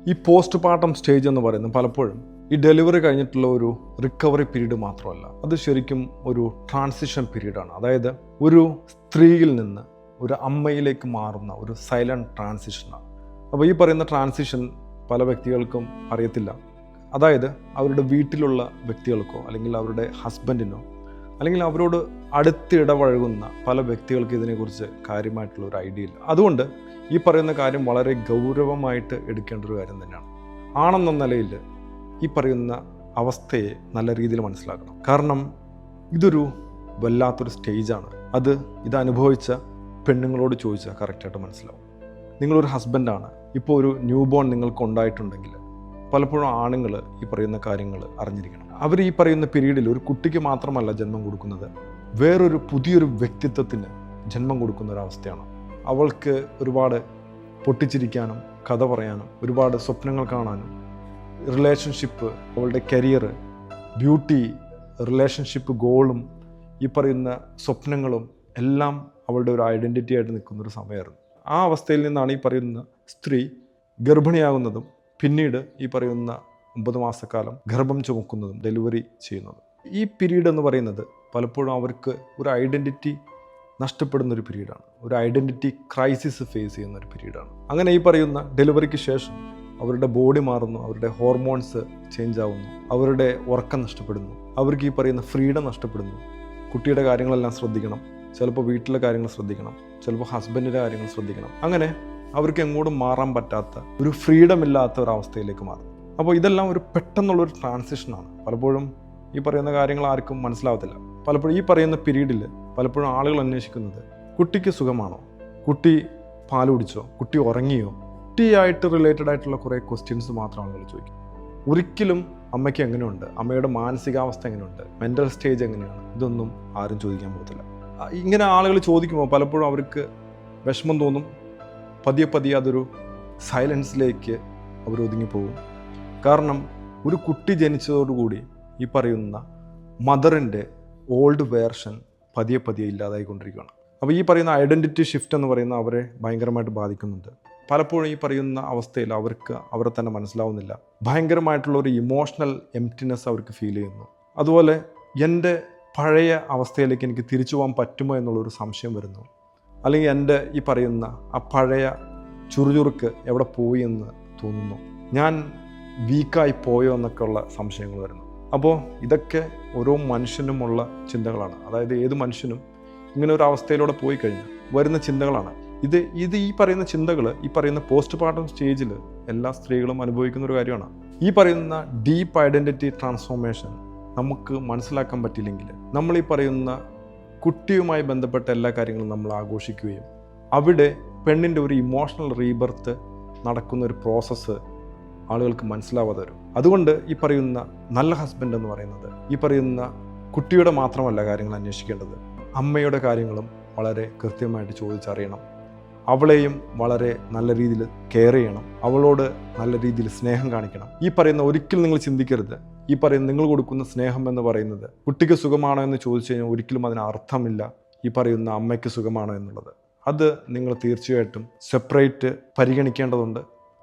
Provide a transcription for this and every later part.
ഈ post partum stage എന്ന് പറയുന്നത് പലപ്പോഴും ഈ ഡെലിവറി കഴിഞ്ഞിട്ടുള്ള ഒരു റിക്കവറി പീരീഡ് മാത്രമല്ല, അത് ശരിക്കും ഒരു ട്രാൻസിഷൻ പീരീഡാണ്. അതായത് ഒരു സ്ത്രീയിൽ നിന്ന് ഒരു അമ്മയിലേക്ക് മാറുന്ന ഒരു സൈലൻറ്റ് ട്രാൻസിഷനാണ്. അപ്പോൾ ഈ പറയുന്ന ട്രാൻസിഷൻ പല വ്യക്തികൾക്കും അറിയത്തില്ല. അതായത് അവരുടെ വീട്ടിലുള്ള വ്യക്തികൾക്കോ അല്ലെങ്കിൽ അവരുടെ ഹസ്ബൻഡിനോ അല്ലെങ്കിൽ അവരോട് അടുത്തിടപഴകുന്ന പല വ്യക്തികൾക്ക് ഇതിനെക്കുറിച്ച് കാര്യമായിട്ടുള്ള ഒരു ഐഡിയ ഇല്ല. അതുകൊണ്ട് ഈ പറയുന്ന കാര്യം വളരെ ഗൗരവമായിട്ട് എടുക്കേണ്ട ഒരു കാര്യം തന്നെയാണ്. ആണെന്ന നിലയിൽ ഈ പറയുന്ന അവസ്ഥയെ നല്ല രീതിയിൽ മനസ്സിലാക്കണം. കാരണം ഇതൊരു വല്ലാത്തൊരു സ്റ്റേജാണ്. ഇത് അനുഭവിച്ച പെണ്ണുങ്ങളോട് ചോദിച്ചാൽ കറക്റ്റായിട്ട് മനസ്സിലാവും. നിങ്ങളൊരു ഹസ്ബൻഡാണ്, ഇപ്പോൾ ഒരു ന്യൂ ബോൺ നിങ്ങൾക്ക് ഉണ്ടായിട്ടുണ്ടെങ്കിൽ പലപ്പോഴും ആണുങ്ങൾ ഈ പറയുന്ന കാര്യങ്ങൾ അറിഞ്ഞിരിക്കണം. അവർ ഈ പറയുന്ന പീരീഡിൽ ഒരു കുട്ടിക്ക് മാത്രമല്ല ജന്മം കൊടുക്കുന്നത്, വേറൊരു പുതിയൊരു വ്യക്തിത്വത്തിന് ജന്മം കൊടുക്കുന്ന ഒരവസ്ഥയാണ്. അവൾക്ക് ഒരുപാട് പൊട്ടിച്ചിരിക്കാനും കഥ പറയാനും ഒരുപാട് സ്വപ്നങ്ങൾ കാണാനും റിലേഷൻഷിപ്പ്, അവളുടെ കരിയർ, ബ്യൂട്ടി, റിലേഷൻഷിപ്പ് ഗോളും ഈ പറയുന്ന സ്വപ്നങ്ങളും എല്ലാം അവളുടെ ഒരു ഐഡൻറ്റിറ്റി ആയിട്ട് നിൽക്കുന്നൊരു സമയമായിരുന്നു. ആ അവസ്ഥയിൽ നിന്നാണ് ഈ പറയുന്ന സ്ത്രീ ഗർഭിണിയാകുന്നതും പിന്നീട് ഈ പറയുന്ന 9 മാസക്കാലം ഗർഭം ചുമക്കുന്നതും ഡെലിവറി ചെയ്യുന്നതും. ഈ പീരീഡ് എന്ന് പറയുന്നത് പലപ്പോഴും അവർക്ക് ഒരു ഐഡൻറ്റിറ്റി നഷ്ടപ്പെടുന്നൊരു പീരീഡാണ്. ഒരു ഐഡൻറ്റിറ്റി ക്രൈസിസ് ഫേസ് ചെയ്യുന്ന ഒരു പീരീഡാണ്. അങ്ങനെ ഈ പറയുന്ന ഡെലിവറിക്ക് ശേഷം അവരുടെ ബോഡി മാറുന്നു, അവരുടെ ഹോർമോൺസ് ചേഞ്ച് ആവുന്നു, അവരുടെ ഉറക്കം നഷ്ടപ്പെടുന്നു, അവർക്ക് ഈ പറയുന്ന ഫ്രീഡം നഷ്ടപ്പെടുന്നു. കുട്ടിയുടെ കാര്യങ്ങളെല്ലാം ശ്രദ്ധിക്കണം, ചിലപ്പോൾ വീട്ടിലെ കാര്യങ്ങൾ ശ്രദ്ധിക്കണം, ചിലപ്പോൾ ഹസ്ബൻഡിൻ്റെ കാര്യങ്ങൾ ശ്രദ്ധിക്കണം. അങ്ങനെ അവർക്ക് എങ്ങോട്ടും മാറാൻ പറ്റാത്ത ഒരു ഫ്രീഡം ഇല്ലാത്ത ഒരവസ്ഥയിലേക്ക് മാറും. അപ്പോൾ ഇതെല്ലാം ഒരു പെട്ടെന്നുള്ളൊരു ട്രാൻസിഷനാണ്. പലപ്പോഴും ഈ പറയുന്ന കാര്യങ്ങൾ ആർക്കും മനസ്സിലാവത്തില്ല. പലപ്പോഴും ഈ പറയുന്ന പീരീഡിൽ പലപ്പോഴും ആളുകൾ അന്വേഷിക്കുന്നത് കുട്ടിക്ക് സുഖമാണോ, കുട്ടി പാൽ കുടിച്ചോ, കുട്ടി ഉറങ്ങിയോ, കുട്ടിയായിട്ട് റിലേറ്റഡ് ആയിട്ടുള്ള കുറേ ക്വസ്റ്റ്യൻസ് മാത്രം ആളുകൾ ചോദിക്കും. ഒരിക്കലും അമ്മയ്ക്ക് എങ്ങനെയുണ്ട്, അമ്മയുടെ മാനസികാവസ്ഥ എങ്ങനെയുണ്ട്, മെൻ്റൽ സ്റ്റേജ് എങ്ങനെയാണ്, ഇതൊന്നും ആരും ചോദിക്കാൻ പോകത്തില്ല. ഇങ്ങനെ ആളുകൾ ചോദിക്കുമ്പോൾ പലപ്പോഴും അവർക്ക് വിഷമം തോന്നും. പതിയെ അതൊരു സൈലൻസിലേക്ക് അവർ ഒതുങ്ങിപ്പോകും. കാരണം ഒരു കുട്ടി ജനിച്ചതോടുകൂടി ഈ പറയുന്ന മദറിൻ്റെ ഓൾഡ് വേർഷൻ പതിയെ ഇല്ലാതായിക്കൊണ്ടിരിക്കുകയാണ്. അപ്പോൾ ഈ പറയുന്ന ഐഡൻറ്റിറ്റി ഷിഫ്റ്റ് എന്ന് പറയുന്ന അവരെ ഭയങ്കരമായിട്ട് ബാധിക്കുന്നുണ്ട്. പലപ്പോഴും ഈ പറയുന്ന അവസ്ഥയിൽ അവർക്ക് അവരെ തന്നെ മനസ്സിലാവുന്നില്ല. ഭയങ്കരമായിട്ടുള്ള ഒരു ഇമോഷണൽ എംപ്റ്റിനെസ് അവർക്ക് ഫീൽ ചെയ്യുന്നു. അതുപോലെ എൻ്റെ പഴയ അവസ്ഥയിലേക്ക് എനിക്ക് തിരിച്ചു പോകാൻ പറ്റുമോ എന്നുള്ളൊരു സംശയം വരുന്നു. അല്ലെങ്കിൽ എൻ്റെ ഈ പറയുന്ന ആ പഴയ ചുറുചുറുക്ക് എവിടെ പോയി എന്ന് തോന്നുന്നു, ഞാൻ വീക്കായി പോയോ എന്നൊക്കെ ഉള്ള സംശയങ്ങൾ വരുന്നു. അപ്പോൾ ഇതൊക്കെ ഓരോ മനുഷ്യനുമുള്ള ചിന്തകളാണ്. അതായത് ഏത് മനുഷ്യനും ഇങ്ങനെ ഒരു അവസ്ഥയിലൂടെ പോയി കഴിഞ്ഞാൽ വരുന്ന ചിന്തകളാണ്. ഇത് ഈ പറയുന്ന ചിന്തകൾ ഈ പറയുന്ന പോസ്റ്റ് പാർട്ടം സ്റ്റേജിൽ എല്ലാ സ്ത്രീകളും അനുഭവിക്കുന്ന ഒരു കാര്യമാണ്. ഈ പറയുന്ന ഡീപ്പ് ഐഡൻറ്റിറ്റി ട്രാൻസ്ഫോർമേഷൻ നമുക്ക് മനസ്സിലാക്കാൻ പറ്റിയില്ലെങ്കിൽ നമ്മൾ ഈ പറയുന്ന കുട്ടിയുമായി ബന്ധപ്പെട്ട എല്ലാ കാര്യങ്ങളും നമ്മൾ ആഘോഷിക്കുകയും അവിടെ പെണ്ണിൻ്റെ ഒരു ഇമോഷണൽ റീബർത്ത് നടക്കുന്ന ഒരു പ്രോസസ്സ് ആളുകൾക്ക് മനസ്സിലാവാതെ വരും. അതുകൊണ്ട് ഈ പറയുന്ന നല്ല ഹസ്ബൻഡ് എന്ന് പറയുന്നത് ഈ പറയുന്ന കുട്ടിയുടെ മാത്രമല്ല കാര്യങ്ങൾ അന്വേഷിക്കേണ്ടത്, അമ്മയുടെ കാര്യങ്ങളും വളരെ കൃത്യമായിട്ട് ചോദിച്ചറിയണം. അവളെയും വളരെ നല്ല രീതിയിൽ കെയർ ചെയ്യണം, അവളോട് നല്ല രീതിയിൽ സ്നേഹം കാണിക്കണം. ഈ പറയുന്ന ഒരിക്കലും നിങ്ങൾ ചിന്തിക്കരുത്, ഈ പറയുന്ന നിങ്ങൾ കൊടുക്കുന്ന സ്നേഹം എന്ന് പറയുന്നത് കുട്ടിക്ക് സുഖമാണോ എന്ന് ചോദിച്ചു കഴിഞ്ഞാൽ ഒരിക്കലും അതിന് അർത്ഥമില്ല ഈ പറയുന്ന അമ്മയ്ക്ക് സുഖമാണോ എന്നുള്ളത്. അത് നിങ്ങൾ തീർച്ചയായിട്ടും സെപ്പറേറ്റ് പരിഗണിക്കേണ്ടതുണ്ട്,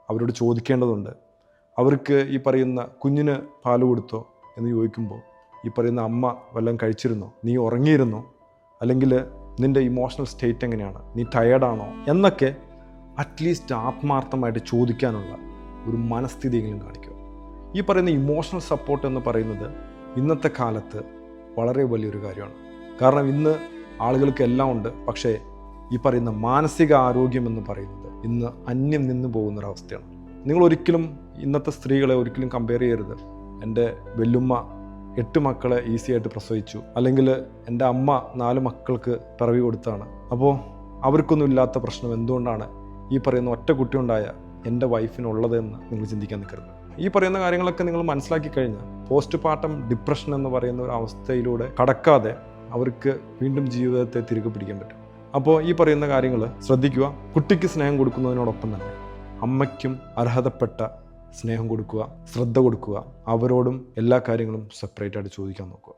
അവരോട് ചോദിക്കേണ്ടതുണ്ട്. അവർക്ക് ഈ പറയുന്ന കുഞ്ഞിന് പാൽ കൊടുത്തോ എന്ന് ചോദിക്കുമ്പോൾ ഈ പറയുന്ന അമ്മ വല്ലതും കഴിച്ചിരുന്നോ, നീ ഉറങ്ങിയിരുന്നോ, അല്ലെങ്കിൽ നിൻ്റെ ഇമോഷണൽ സ്റ്റേറ്റ് എങ്ങനെയാണ്, നീ ടയേർഡാണോ എന്നൊക്കെ അറ്റ്ലീസ്റ്റ് ആത്മാർത്ഥമായിട്ട് ചോദിക്കാനുള്ള ഒരു മനസ്ഥിതിയെങ്കിലും കാണിക്കുക. ഈ പറയുന്ന ഇമോഷണൽ സപ്പോർട്ട് എന്ന് പറയുന്നത് ഇന്നത്തെ കാലത്ത് വളരെ വലിയൊരു കാര്യമാണ്. കാരണം ഇന്ന് ആളുകൾക്ക് എല്ലാം ഉണ്ട്, പക്ഷേ ഈ പറയുന്ന മാനസിക ആരോഗ്യം എന്ന് പറയുന്നത് ഇന്ന് അന്യം നിന്ന് പോകുന്നൊരവസ്ഥയാണ്. നിങ്ങൾ ഒരിക്കലും ഇന്നത്തെ സ്ത്രീകളെ ഒരിക്കലും കമ്പയർ ചെയ്യരുത്. എൻ്റെ വല്യുമ്മ 8 മക്കളെ ഈസി ആയിട്ട് പ്രസവിച്ചു, അല്ലെങ്കിൽ എൻ്റെ അമ്മ 4 മക്കൾക്ക് പിറവി കൊടുത്താണ്. അപ്പോൾ അവർക്കൊന്നും ഇല്ലാത്ത പ്രശ്നം എന്തുകൊണ്ടാണ് ഈ പറയുന്ന ഒറ്റ കുട്ടി ഉണ്ടായ എൻ്റെ വൈഫിനുള്ളതെന്ന് നിങ്ങൾ ചിന്തിക്കാൻ നിൽക്കരുത്. ഈ പറയുന്ന കാര്യങ്ങളൊക്കെ നിങ്ങൾ മനസ്സിലാക്കി കഴിഞ്ഞാൽ പോസ്റ്റ് പാർട്ടം ഡിപ്രഷൻ എന്ന് പറയുന്ന ഒരു അവസ്ഥയിലൂടെ കടക്കാതെ അവർക്ക് വീണ്ടും ജീവിതത്തെ തിരികെ പിടിക്കാൻ പറ്റും. അപ്പോൾ ഈ പറയുന്ന കാര്യങ്ങൾ ശ്രദ്ധിക്കുക. കുട്ടിക്ക് സ്നേഹം കൊടുക്കുന്നതിനോടൊപ്പം തന്നെ അമ്മയ്ക്കും അർഹതപ്പെട്ട സ്നേഹം കൊടുക്കുക, ശ്രദ്ധ കൊടുക്കുക. അവരോടും എല്ലാ കാര്യങ്ങളും സെപ്പറേറ്റ് ആയിട്ട് ചോദിക്കാൻ നോക്കുക.